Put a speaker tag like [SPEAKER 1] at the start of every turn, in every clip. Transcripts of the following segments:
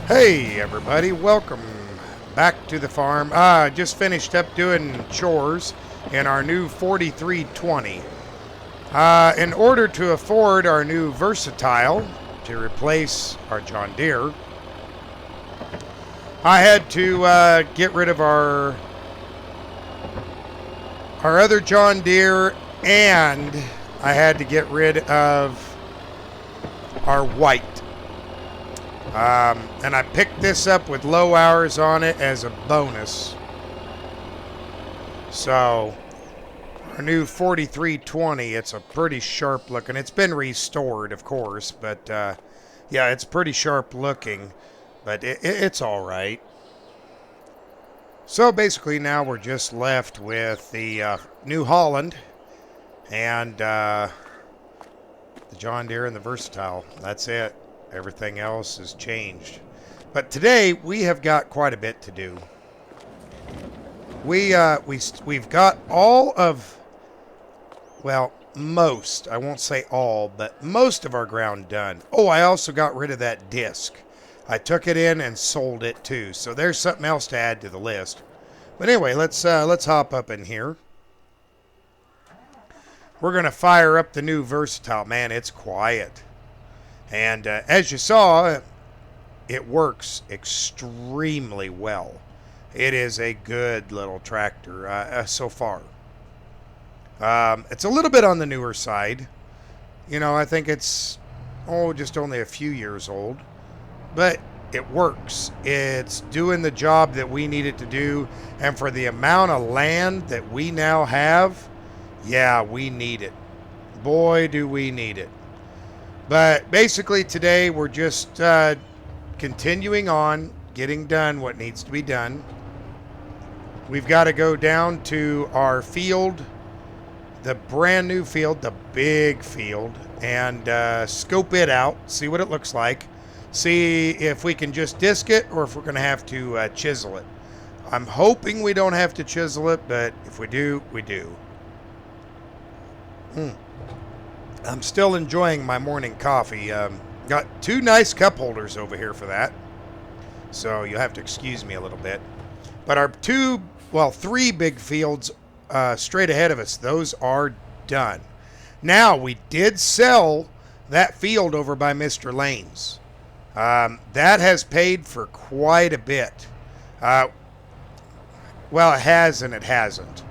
[SPEAKER 1] Hey everybody, welcome back to the farm. Just finished up doing chores in our new 4320. In order to afford our new Versatile to replace our John Deere, I had to get rid of our other John Deere, and I had to get rid of our white. And I picked this up with low hours on it as a bonus. So, our new 4320, it's a pretty sharp looking. It's been restored, of course, but yeah, it's pretty sharp looking, but it's all right. So basically now we're just left with the New Holland and the John Deere and the Versatile. That's it. Everything else has changed. But today we have got quite a bit to do. We've got all of, well, most, I won't say all, but most of our ground done. Oh, I also got rid of that disc. I took it in and sold it too. So there's something else to add to the list. But anyway, let's hop up in here. We're going to fire up the new Versatile. Man, it's quiet. And as you saw, it works extremely well. It is a good little tractor so far. It's a little bit on the newer side. You know, I think it's, just only a few years old. But it works. It's doing the job that we need it to do. And for the amount of land that we now have, yeah, we need it. Boy, do we need it. But basically today we're just continuing on, getting done what needs to be done. We've got to go down to our field, the brand new field, the big field, and scope it out, see what it looks like, see if we can just disc it or if we're going to have to chisel it. I'm hoping we don't have to chisel it, but if we do, we do. I'm still enjoying my morning coffee. Got two nice cup holders over here for that. So you'll have to excuse me a little bit. But our three big fields straight ahead of us, those are done. Now, we did sell that field over by Mr. Lane's. That has paid for quite a bit. Well, it has and it hasn't.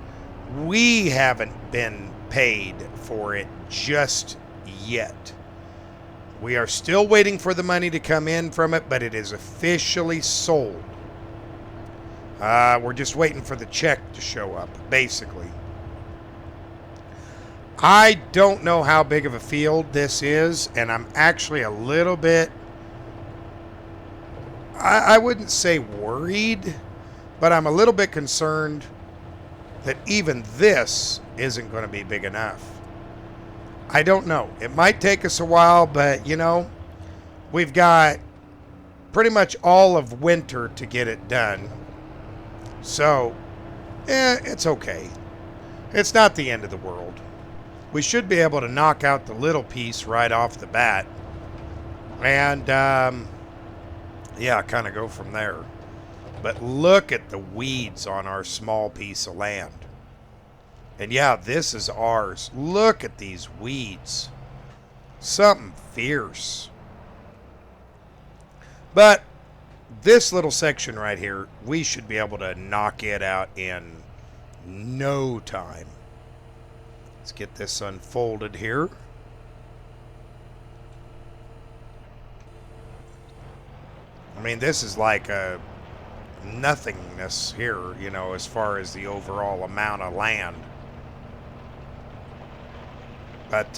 [SPEAKER 1] We haven't been paid for it just yet. We are still waiting for the money to come in from it, but it is officially sold. We're just waiting for the check to show up, basically. I don't know how big of a field this is, and I'm actually a little bit, I wouldn't say worried, but I'm a little bit concerned that even this isn't going to be big enough. I don't know. It might take us a while, but, you know, we've got pretty much all of winter to get it done. So, it's okay. It's not the end of the world. We should be able to knock out the little piece right off the bat. And, yeah, kind of go from there. But look at the weeds on our small piece of land. And yeah, this is ours. Look at these weeds. Something fierce. But this little section right here, we should be able to knock it out in no time. Let's get this unfolded here. I mean, this is like a nothingness here, you know, as far as the overall amount of land. But,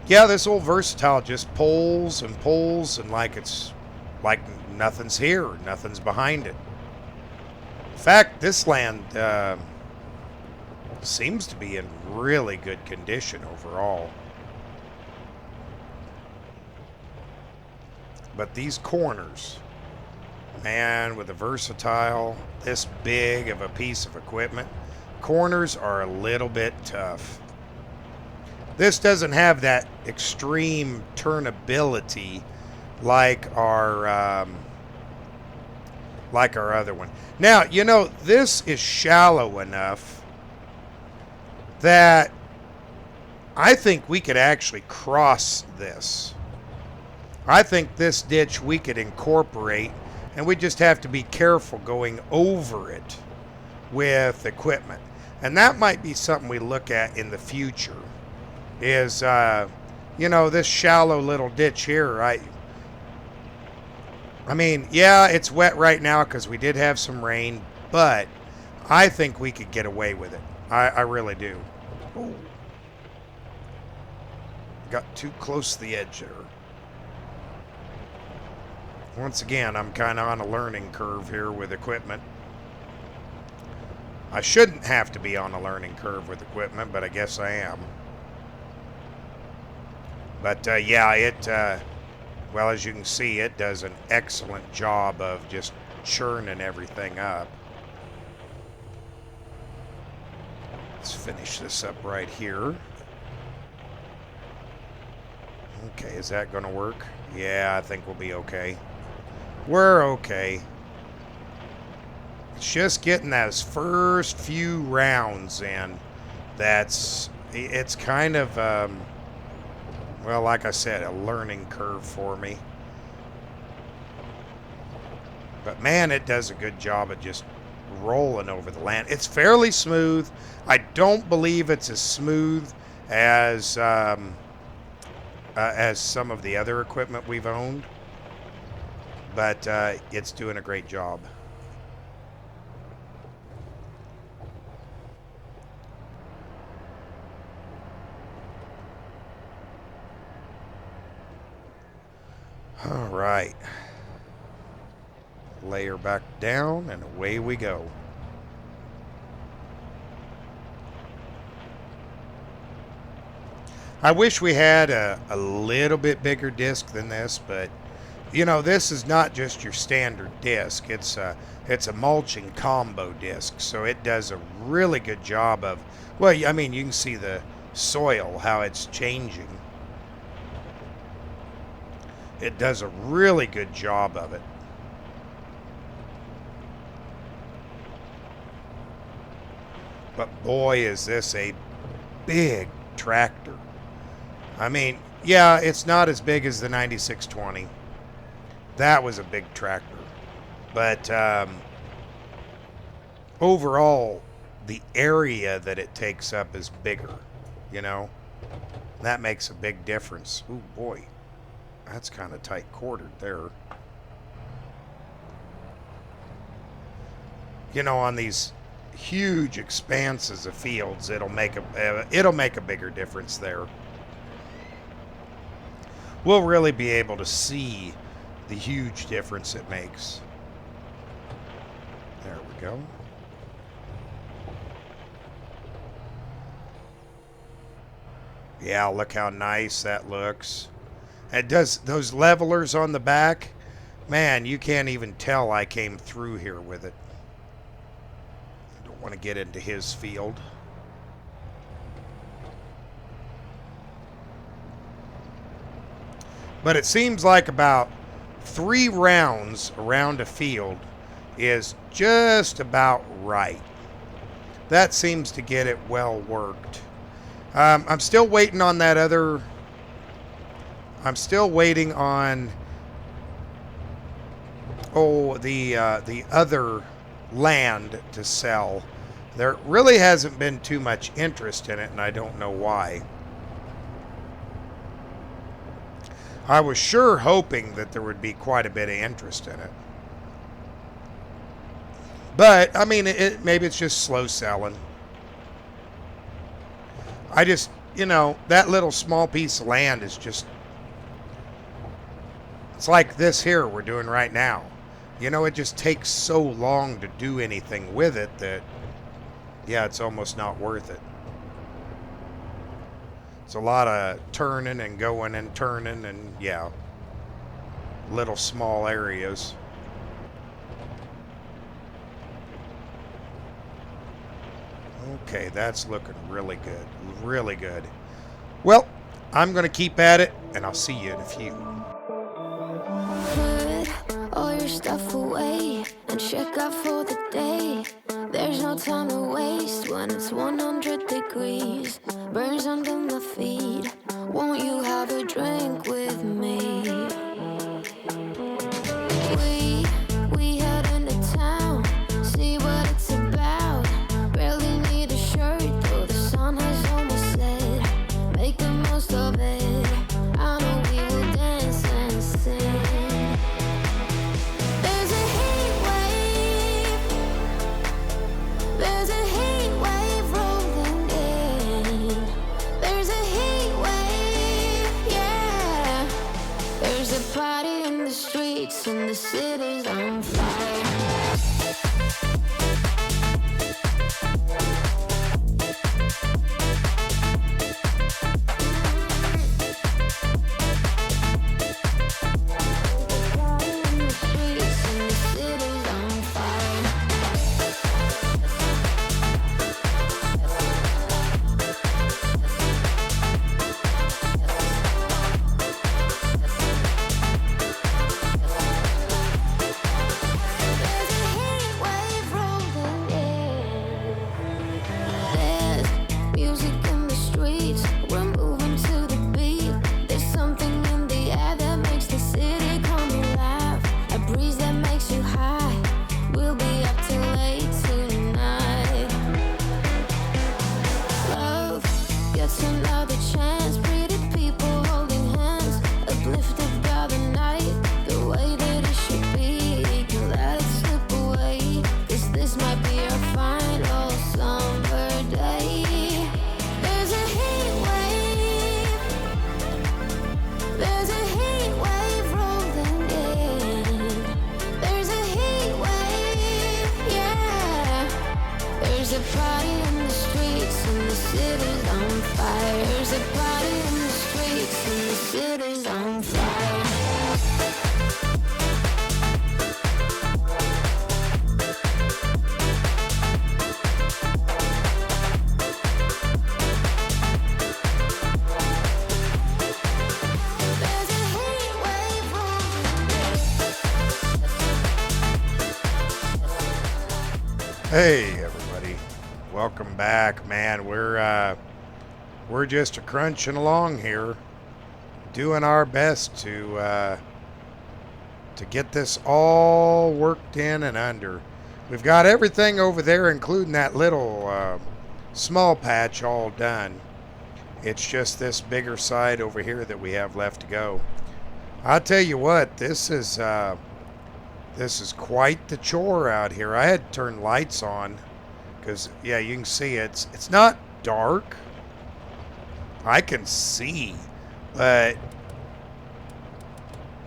[SPEAKER 1] yeah, this old Versatile just pulls and pulls, and like it's like nothing's here, nothing's behind it. In fact, this land seems to be in really good condition overall. But these corners, man, with a Versatile, this big of a piece of equipment, corners are a little bit tough. This doesn't have that extreme turnability like our other one. Now, you know, this is shallow enough that I think we could actually cross this. I think this ditch we could incorporate, and we just have to be careful going over it with equipment. And that might be something we look at in the future is, you know, this shallow little ditch here. I mean, yeah, it's wet right now because we did have some rain, but I think we could get away with it. I really do. Ooh. Got too close to the edge there. Once again, I'm kind of on a learning curve here with equipment. I shouldn't have to be on a learning curve with equipment, but I guess I am. But yeah, well, as you can see, it does an excellent job of just churning everything up. Let's finish this up right here. Okay, is that going to work? Yeah, I think we'll be okay. We're okay. It's just getting those first few rounds in. It's kind of, well, like I said, a learning curve for me. But man, it does a good job of just rolling over the land. It's fairly smooth. I don't believe it's as smooth as some of the other equipment we've owned. But it's doing a great job. All right. Layer back down and away we go. I wish we had a little bit bigger disc than this, but you know, this is not just your standard disc. It's a mulching combo disc, so it does a really good job of, well, I mean, you can see the soil, how it's changing. It does a really good job of it. But boy, is this a big tractor. I mean, yeah, it's not as big as the 9620. That was a big tractor. But overall, the area that it takes up is bigger, you know. That makes a big difference. Ooh, boy. That's kind of tight quartered there. You know, on these huge expanses of fields, it'll make a bigger difference there. We'll really be able to see the huge difference it makes. There we go. Yeah, look how nice that looks. It does, those levelers on the back, man, you can't even tell I came through here with it. I don't want to get into his field. But it seems like about 3 rounds around a field is just about right. That seems to get it well worked. I'm still waiting on that other... I'm still waiting on the other land to sell. There really hasn't been too much interest in it, and I don't know why. I was sure hoping that there would be quite a bit of interest in it. But, I mean, maybe it's just slow selling. I just, you know, that little small piece of land is just... It's like this here we're doing right now. You know, it just takes so long to do anything with it that, yeah, it's almost not worth it. It's a lot of turning and going and turning and, yeah, little small areas. Okay, that's looking really good. Really good. Well, I'm going to keep at it, and I'll see you in a few.
[SPEAKER 2] stuff away and check out for the day. There's no time to waste when it's 100 degrees. Burns under my feet. Won't you have a drink with me? We head into town, see what it's about. Barely need a shirt though the sun has almost set. Make the most of it. I know we will dance and sing. There's a heat wave. There's a heat wave rolling in. There's a heat wave, yeah. There's a party in the streets and the city's on fire.
[SPEAKER 1] Hey everybody, welcome back, man. We're just crunching along here, doing our best to get this all worked in and under. We've got everything over there, including that little small patch, all done. It's just this bigger side over here that we have left to go. I'll tell you what, this is quite the chore out here. I had to turn lights on because, yeah, you can see it's not dark. I can see, but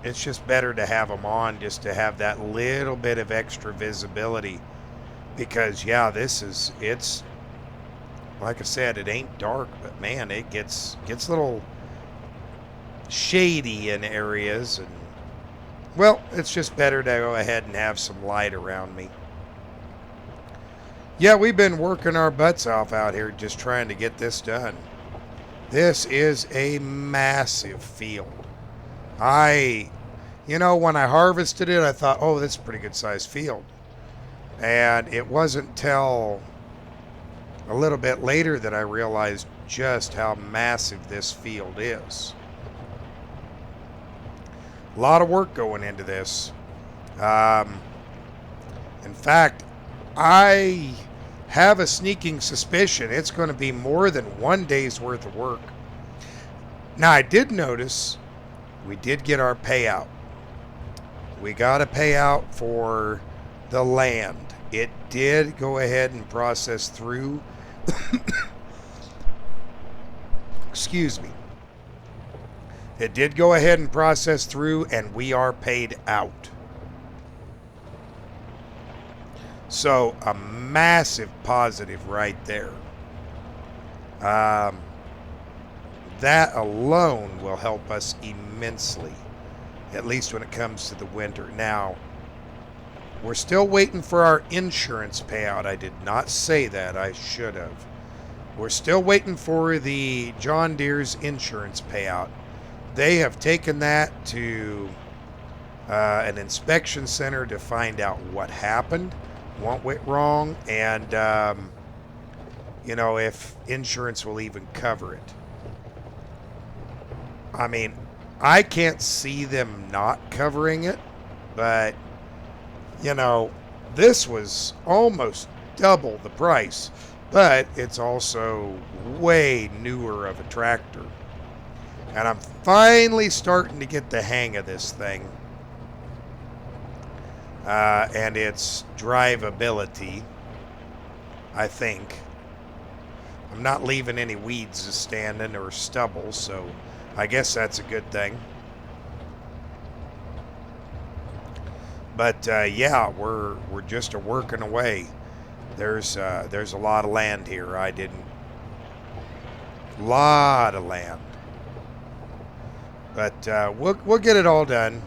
[SPEAKER 1] it's just better to have them on just to have that little bit of extra visibility because, yeah, it's like I said, it ain't dark, but man, it gets a little shady in areas, and well, it's just better to go ahead and have some light around me. Yeah, we've been working our butts off out here just trying to get this done. This is a massive field. When I harvested it, I thought, oh, that's a pretty good sized field. And it wasn't till a little bit later that I realized just how massive this field is. A lot of work going into this. In fact, I have a sneaking suspicion it's going to be more than 1 day's worth of work. Now, I did notice we did get our payout. We got a payout for the land. It did go ahead and process through. Excuse me. It did go ahead and process through, and we are paid out. So, a massive positive right there. That alone will help us immensely, at least when it comes to the winter. Now, we're still waiting for our insurance payout. I did not say that. I should have. We're still waiting for the John Deere's insurance payout. They have taken that to an inspection center to find out what happened, what went wrong, and if insurance will even cover it. I mean, I can't see them not covering it, but this was almost double the price, but it's also way newer of a tractor. And I'm finally starting to get the hang of this thing. And its drivability, I think. I'm not leaving any weeds standing or stubble, so I guess that's a good thing. But yeah, we're just working away. There's a lot of land here. Lot of land. But we'll get it all done,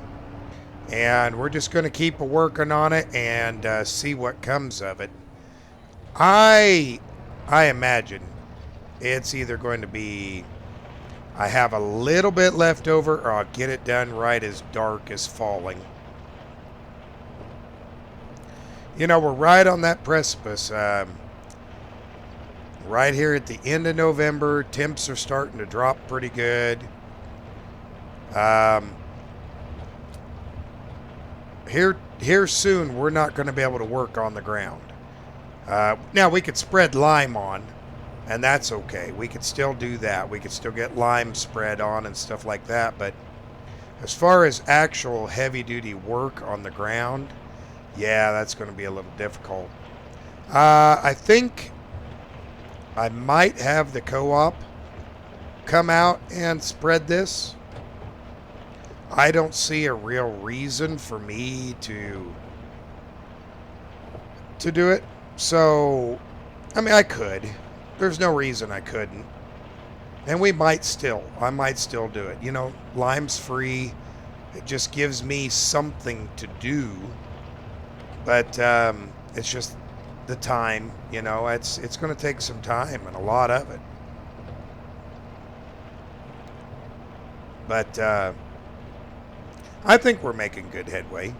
[SPEAKER 1] and we're just going to keep working on it and see what comes of it. I imagine it's either going to be I have a little bit left over, or I'll get it done right as dark as falling. We're right on that precipice. Right here at the end of November, temps are starting to drop pretty good. Here soon, we're not going to be able to work on the ground. Now, we could spread lime on, and that's okay. We could still do that. We could still get lime spread on and stuff like that. But as far as actual heavy-duty work on the ground, yeah, that's going to be a little difficult. I think I might have the co-op come out and spread this. I don't see a real reason for me to do it. So, I mean, I could. There's no reason I couldn't. And I might still do it. Lime's free. It just gives me something to do. But it's just the time, it's going to take some time and a lot of it. But I think we're making good headway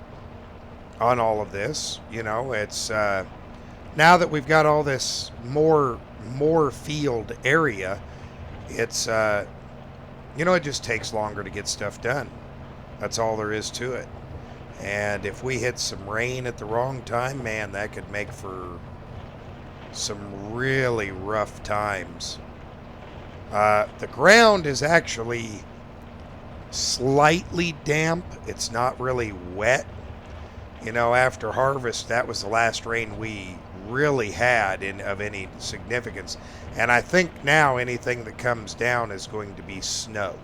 [SPEAKER 1] on all of this. It's now that we've got all this more field area, it's it just takes longer to get stuff done. That's all there is to it. And if we hit some rain at the wrong time, man, that could make for some really rough times. The ground is actually slightly damp. It's not really wet. After harvest, that was the last rain we really had of any significance. And I think now anything that comes down is going to be snow.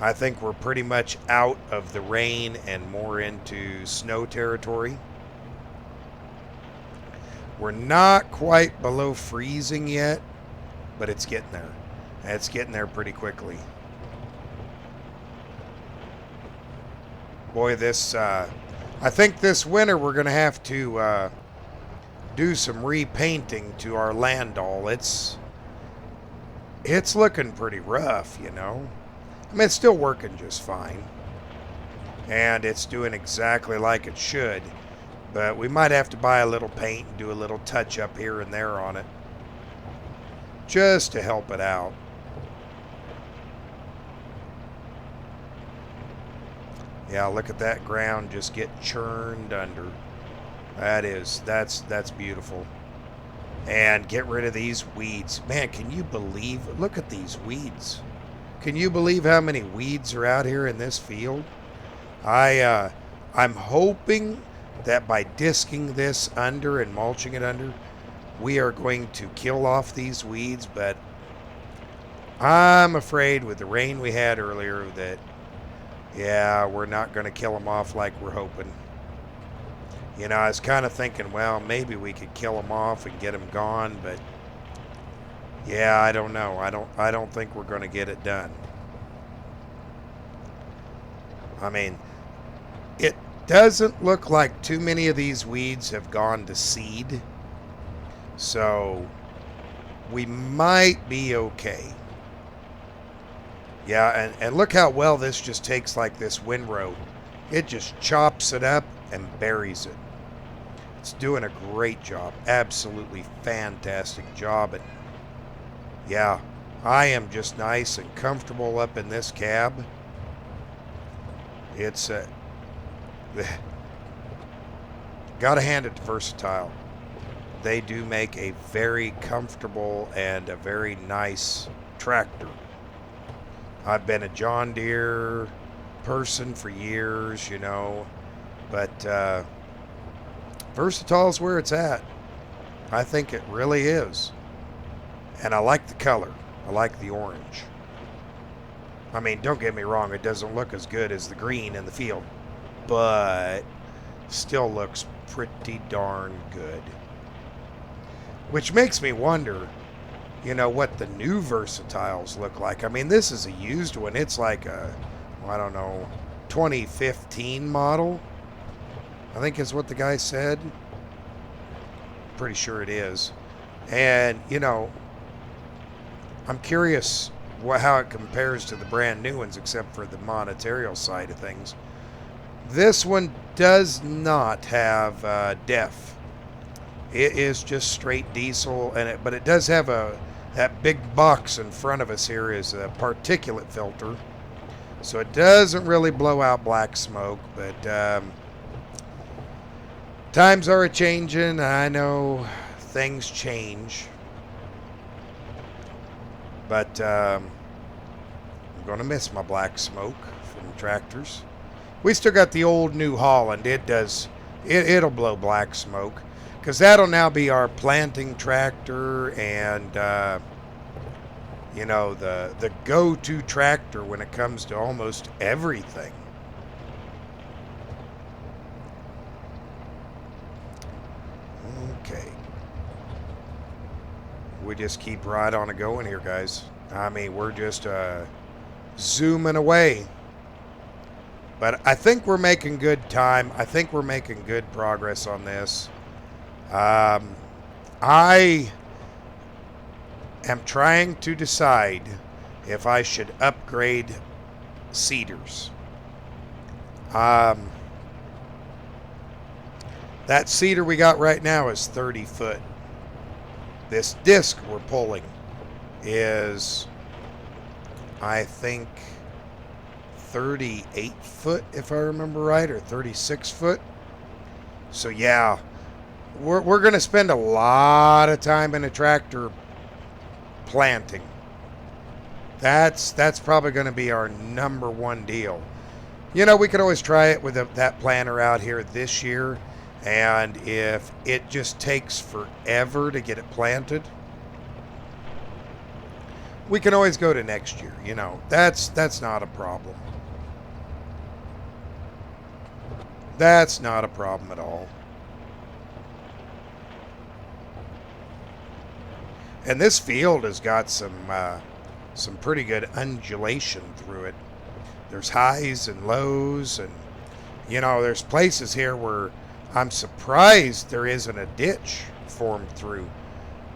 [SPEAKER 1] I think we're pretty much out of the rain and more into snow territory. We're not quite below freezing yet, but it's getting there. It's getting there pretty quickly. Boy, I think this winter we're going to have to do some repainting to our landall. It's looking pretty rough, I mean, it's still working just fine. And it's doing exactly like it should. But we might have to buy a little paint and do a little touch up here and there on it, just to help it out. Yeah, look at that ground just get churned under. That's beautiful. And get rid of these weeds. Man, can you believe, look at these weeds. Can you believe how many weeds are out here in this field? I'm hoping that by disking this under and mulching it under, we are going to kill off these weeds, but I'm afraid with the rain we had earlier that, yeah, we're not going to kill them off like we're hoping. I was kind of thinking, well, maybe we could kill them off and get them gone, but yeah, I don't know. I don't think we're going to get it done. I mean, it doesn't look like too many of these weeds have gone to seed. So we might be okay. Yeah, and look how well this just takes like this windrow It just chops it up and buries it. It's doing a great job. Absolutely fantastic job. And yeah, I am just nice and comfortable up in this cab. It's gotta hand it to Versatile. They do make a very comfortable and a very nice tractor. I've been a John Deere person for years, you know, but Versatile is where it's at. I think it really is. And I like the color. I like the orange. I mean, don't get me wrong, it doesn't look as good as the green in the field, but still looks pretty darn good. Which makes me wonder, you know, what the new Versatiles look like. I mean, this is a used one. It's like a, I don't know, 2015 model, I think is what the guy said. Pretty sure it is. And, you know, I'm curious how it compares to the brand new ones, except for the monetarial side of things. This one does not have DEF. It is just straight diesel, but it does have that big box in front of us here is a particulate filter, so it doesn't really blow out black smoke. But times are a-changing. I know things change. But I'm going to miss my black smoke from tractors. We still got the old New Holland. It'll blow black smoke, because that'll now be our planting tractor and, you know, the go-to tractor when it comes to almost everything. Okay. We just keep right on going here, guys. I mean, we're just zooming away. But I think we're making good time. I think we're making good progress on this. I am trying to decide if I should upgrade seeders. That seeder we got right now is 30 foot. This disc we're pulling is, I think, 38 foot, if I remember right, or 36 foot. So yeah, we're going to spend a lot of time in a tractor planting. That's probably going to be our number one deal. You know, we could always try it with that planter out here this year. And if it just takes forever to get it planted, we can always go to next year. You know, that's not a problem. That's not a problem at all. And this field has got some pretty good undulation through it. There's highs and lows, and you know, there's places here where I'm surprised there isn't a ditch formed through.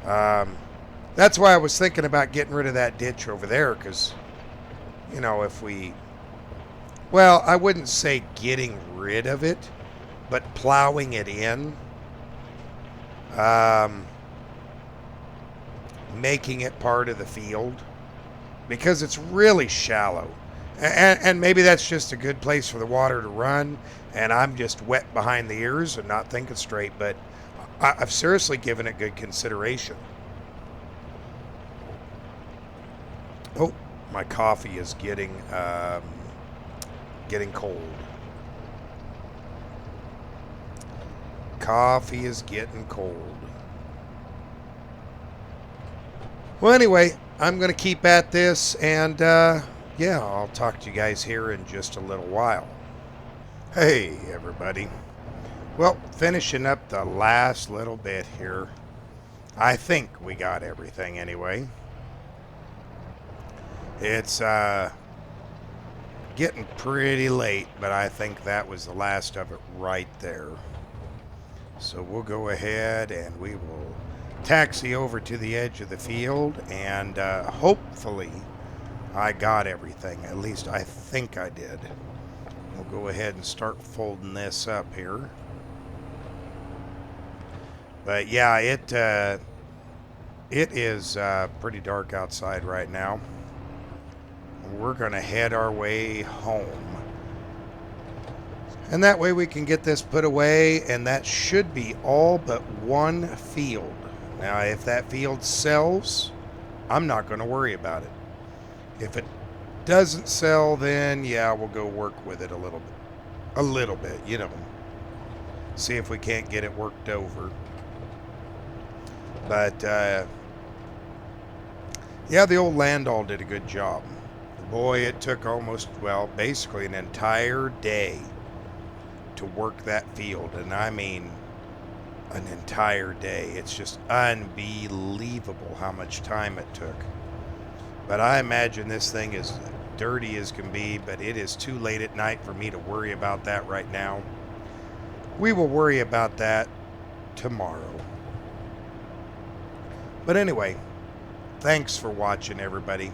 [SPEAKER 1] That's why I was thinking about getting rid of that ditch over there, because, you know, if we, well, I wouldn't say getting rid of it, but plowing it in, making it part of the field, because it's really shallow. And maybe that's just a good place for the water to run, and I'm just wet behind the ears and not thinking straight, but I've seriously given it good consideration. Oh, my coffee is getting cold. Coffee is getting cold. Well, anyway, I'm going to keep at this, and yeah, I'll talk to you guys here in just a little while. Hey, everybody. Well, finishing up the last little bit here. I think we got everything anyway. It's getting pretty late, but I think that was the last of it right there. So we'll go ahead and we will taxi over to the edge of the field, and hopefully I got everything. At least I think I did. We'll go ahead and start folding this up here. But yeah, it is pretty dark outside right now. We're going to head our way home. And that way we can get this put away, and that should be all but one field. Now, if that field sells, I'm not going to worry about it. If it doesn't sell, then yeah, we'll go work with it a little bit. A little bit, you know. See if we can't get it worked over. But, yeah, the old Landall did a good job. Boy, it took almost, well, basically an entire day to work that field. And I mean, an entire day. It's just unbelievable how much time it took. But I imagine this thing is dirty as can be, but it is too late at night for me to worry about that right now. We will worry about that tomorrow. But anyway, thanks for watching, everybody.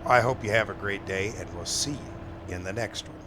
[SPEAKER 1] I hope you have a great day, and we'll see you in the next one.